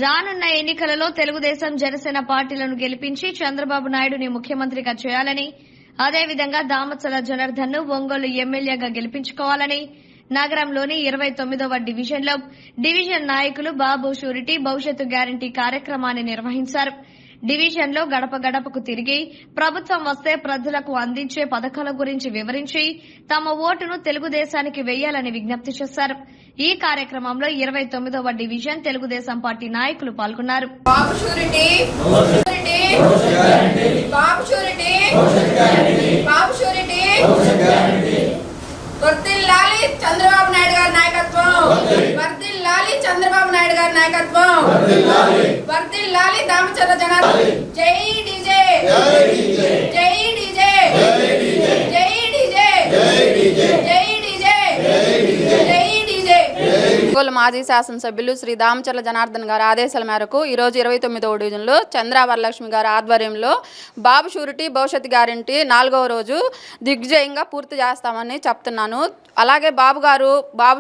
రానున్న ఎన్నికలలో తెలుగుదేశం జనసేన పార్టీలను గెలిపించి చంద్రబాబు నాయుడుని ముఖ్యమంత్రిగా చేయాలని, అదేవిధంగా దామచల జనార్దన్ ను ఒంగోలు ఎమ్మెల్యేగా గెలిపించుకోవాలని నగరంలోని 29వ డివిజన్లో డివిజన్ నాయకులు బాబు షూరిటీ భవిష్యత్తు గ్యారంటీ కార్యక్రమాన్ని నిర్వహించారు. డివిజన్లో గడప గడపకు తిరిగి ప్రభుత్వం వస్తే ప్రజలకు అందించే పథకాల గురించి వివరించి తమ ఓటును తెలుగుదేశానికి వేయాలని విజ్ఞప్తి చేశారు. ఈ కార్యక్రమంలో 29వ డివిజన్ తెలుగుదేశం పార్టీ నాయకులు పాల్గొన్నారు. చంద్రబాబు నాయుడు గారి నాయకత్వం, వర్ధిల్లాలి చంద్రబాబు నాయుడు గారి నాయకత్వం, వర్ధిల్లాలి దామచల జనార్దన్. జై డీజే, జై డీజే, జై డీజే, జై డీజే, జై డీజే. మాజీ శాసనసభ్యులు శ్రీ దామచర్ల జనార్దన్ గారి ఆదేశాల మేరకు ఈరోజు 29వ డివిజన్లో చంద్రవరలక్ష్మి గారి ఆధ్వర్యంలో బాబు షూరిటీ భవిష్యత్ గ్యారంటీ 4వ రోజు దిగ్విజయంగా పూర్తి చేస్తామని చెప్తున్నాను. అలాగే బాబు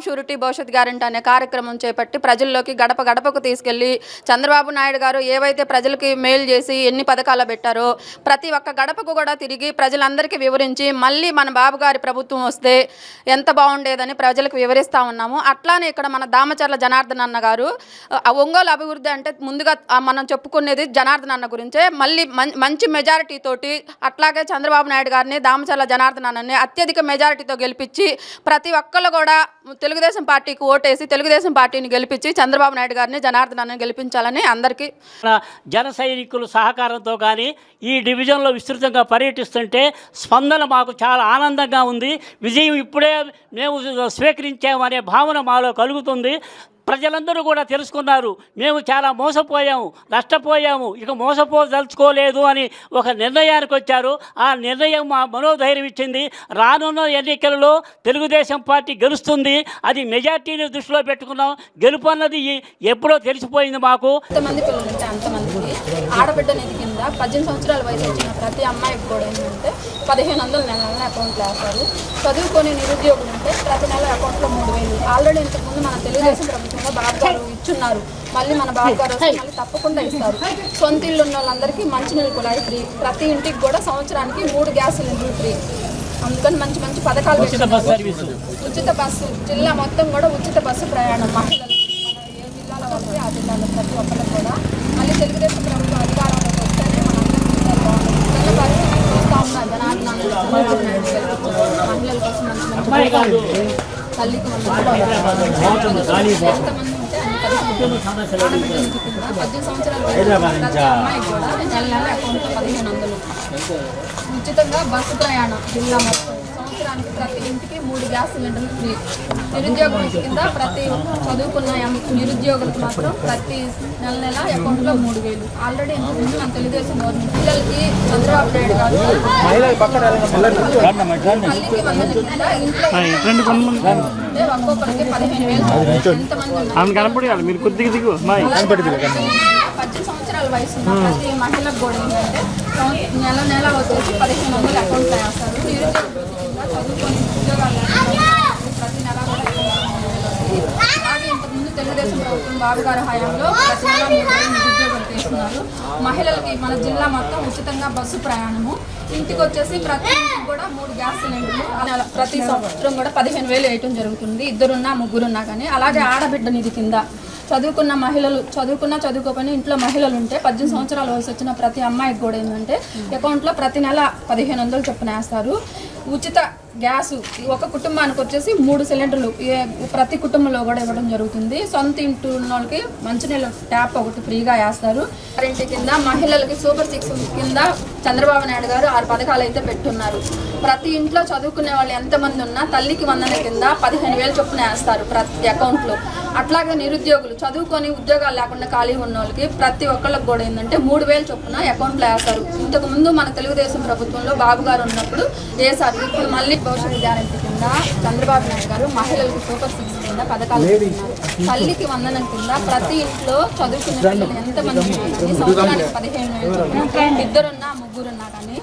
షూరిటీ భవిష్యత్ గ్యారంటీ అనే కార్యక్రమం చేపట్టి ప్రజల్లోకి గడప గడపకు తీసుకెళ్లి చంద్రబాబు నాయుడు గారు ఏవైతే ప్రజలకి మేలు చేసి ఎన్ని పథకాలు పెట్టారో ప్రతి ఒక్క గడపకు కూడా తిరిగి ప్రజలందరికీ వివరించి మళ్ళీ మన బాబు గారి ప్రభుత్వం వస్తే ఎంత బాగుండేదని ప్రజలకు వివరిస్తూ ఉన్నాము. అట్లానే ఇక్కడ మన దామచర్ల జనార్దన్ అన్న గారు ఒంగోలు అభివృద్ధి అంటే ముందుగా మనం చెప్పుకునేది జనార్దన్ అన్న గురించే. మళ్ళీ మంచి మెజారిటీ తోటి అట్లాగే చంద్రబాబు నాయుడు గారిని దామచర్ల జనార్దన్ అన్నని అత్యధిక మెజారిటీతో గెలిపించి ప్రతి ఒక్కళ్ళు కూడా తెలుగుదేశం పార్టీకి ఓటేసి తెలుగుదేశం పార్టీని గెలిపించి చంద్రబాబు నాయుడు గారిని జనార్దన్ అన్నని గెలిపించాలని అందరికీ జన సైనికుల సహకారంతో కానీ ఈ డివిజన్లో విస్తృతంగా పర్యటిస్తుంటే స్పందన మాకు చాలా ఆనందంగా ఉంది. విజయం ఇప్పుడే మేము స్వీకరించామనే భావన మాలో కలుగుతుంది. ప్రజలందరూ కూడా తెలుసుకున్నారు, మేము చాలా మోసపోయాము, నష్టపోయాము, ఇక మోసపోదలుచుకోలేదు అని ఒక నిర్ణయానికి వచ్చారు. ఆ నిర్ణయం మా మనోధైర్యం ఇచ్చింది. రానున్న ఎన్నికలలో తెలుగుదేశం పార్టీ గెలుస్తుంది. అది మెజార్టీని దృష్టిలో పెట్టుకున్నాం. గెలుపు అన్నది ఎప్పుడో తెలిసిపోయింది మాకు. ఎంతమంది పిల్లలు ఉంటే అంతమందికి ఆడబిడ్డ నిధి కింద 18 సంవత్సరాల వయసు వచ్చిన ప్రతి అమ్మాయికి కూడా ఏంటంటే 1500 నెలల అకౌంట్లో వేస్తారు. చదువుకొని నిరుద్యోగులు ఉంటే ప్రతి నెల అకౌంట్లో 3000. ఆల్రెడీ ఇంతకుముందు మన తెలుగుదేశం ప్రభుత్వంలో బాబు గారు ఇచ్చున్నారు. మళ్ళీ మన బాబు గారు వస్తే మళ్ళీ తప్పకుండా ఇస్తారు. సొంత ఇల్లు ఉన్న వాళ్ళందరికీ మంచినీళ్ళు కుళాయి ఫ్రీ, ప్రతి ఇంటికి కూడా సంవత్సరానికి 3 గ్యాస్ సిలిండర్లు ఫ్రీ. అందుకని మంచి మంచి పథకాలు, ఉచిత బస్సు, జిల్లా మొత్తం కూడా ఉచిత బస్సు ప్రయాణం మహిళలు ఏ జిల్లాలో వస్తే ఆ జిల్లాలో ప్రతి ఒక్కరు కూడా. మళ్ళీ తెలుగుదేశం ప్రభుత్వం అధికారంలోకి వస్తేనే మనందరికీ పిల్లల పరిస్థితి చూస్తూ ఉన్నారు. జనార్దన్ మహిళల కోసం మంచి మంచి పథకాలు, తల్లికి ఎంతమంది ఉంటే ఆడబిడ్డ నిధి కింద 18 సంవత్సరాలు ప్రతి అమ్మాయికి కూడా నెల నెల అకౌంట్లో 1500 ఉచితంగా బస్సు ప్రయాణం జిల్లా మొత్తం. సంవత్సరానికి ప్రతి ఇంటికి 3 గ్యాస్ సిలిండర్లు ఫ్రీ. నిరుద్యోగుల కింద ప్రతి చదువుకున్న నిరుద్యోగులకు మాత్రం ప్రతి నెల నెల అకౌంట్లో 3000. ఆల్రెడీ ఇంతకుముందు మన తెలుగుదేశం గవర్నమెంట్ పిల్లలకి చంద్రబాబు నాయుడు గారు తల్లికి వందన కింద ఇంట్లో ఒక్కొక్కరికి 15,000. ఎంతమంది 18 సంవత్సరాల వయసు ఉన్న ప్రతి మహిళకు కూడా ఏంటంటే నెల నెల వచ్చేసి 1500 అకౌంట్లో వేస్తారు. చదువుకొని ఉద్యోగాలు ప్రతి నెల కూడా. అలాగే ఇంతకుముందు తెలుగుదేశం ప్రభుత్వం బాబు గారి హయాంలో ప్రతి నెల 3000 నిరుద్యోగులు తీస్తున్నారు. మహిళలకి మన జిల్లా మొత్తం ఉచితంగా బస్సు ప్రయాణము, ఇంటికి వచ్చేసి ప్రతి ఇంటికి కూడా 3 గ్యాస్ సిలిండర్లు ప్రతి సంవత్సరం కూడా 15,000 వేయటం జరుగుతుంది. 2 ముగ్గురున్నా కానీ. అలాగే ఆడబిడ్డ నిధి కింద చదువుకున్న మహిళలు, చదువుకోకపోయినా ఇంట్లో మహిళలు ఉంటే 18 సంవత్సరాల వయసు వచ్చిన ప్రతి అమ్మాయికి కూడా ఏంటంటే అకౌంట్లో ప్రతి నెల 1500 చొప్పున వేస్తారు. ఉచిత గ్యాసు ఒక కుటుంబానికి వచ్చేసి 3 సిలిండర్లు ప్రతి కుటుంబంలో కూడా ఇవ్వడం జరుగుతుంది. సొంత ఇంటి ఉన్న వాళ్ళకి మంచినీళ్ళ ట్యాప్ ఒకటి ఫ్రీగా వేస్తారు. ఇంటి కింద మహిళలకి సూపర్ 6 కింద చంద్రబాబు నాయుడు గారు 6 పథకాలు అయితే పెట్టున్నారు. ప్రతి ఇంట్లో చదువుకునే వాళ్ళు ఎంతమంది ఉన్నా తల్లికి వందన కింద 15,000 చొప్పున వేస్తారు ప్రతి అకౌంట్లో. అట్లాగే నిరుద్యోగులు చదువుకొని ఉద్యోగాలు లేకుండా ఖాళీ ఉన్న వాళ్ళకి ప్రతి ఒక్కళ్ళకి కూడా ఏంటంటే 3,000 చొప్పున అకౌంట్లో వేస్తారు. ఇంతకుముందు మన తెలుగుదేశం ప్రభుత్వంలో బాబు గారు ఉన్నప్పుడు వేశారు. ఇప్పుడు మళ్ళీ భవిష్యత్ గ్యారంటీ కింద చంద్రబాబు నాయుడు గారు మహిళలకు సూపర్ 6 కింద పథకాలు పెడుతున్నారు. తల్లికి వందనం కింద ప్రతి ఇంట్లో చదువుకునే పిల్లలు ఎంతమంది సంవత్సరానికి 15,000 చొప్పున 2 ముగ్గురు ఊరున్నా కానీ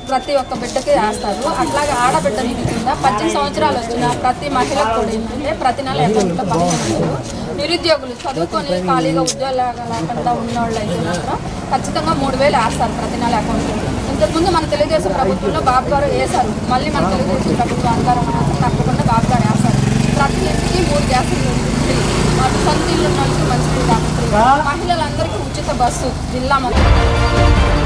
ప్రతి ఒక్క బిడ్డకి వేస్తారు. అట్లాగే ఆడబిడ్డ నిధి కింద 18 సంవత్సరాలు వచ్చిన ప్రతి మహిళకు కూడా ఏంటంటే ప్రతి నెల అకౌంట్లో 15,000. నిరుద్యోగులు చదువుకొని ఖాళీగా ఉద్యోగాలు లేకుండా ఉన్నవాళ్ళు అయితే మాత్రం ఖచ్చితంగా 3,000 వేస్తారు ప్రతి నెల అకౌంట్లో. ఇంతకుముందు మన తెలుగుదేశం ప్రభుత్వంలో బాబు గారు వేశారు. మళ్ళీ మన తెలుగుదేశం ప్రభుత్వం అధికారం మాత్రం తప్పకుండా బాబు గారు వేస్తారు. ప్రతి ఇంటికి 3 గ్యాసులు ఉంటుంది. మాకు సొంత ఇల్లు ఉన్నందుకు మంచిది కాబట్టి మహిళలందరికీ ఉచిత బస్సు జిల్లా మొత్తం.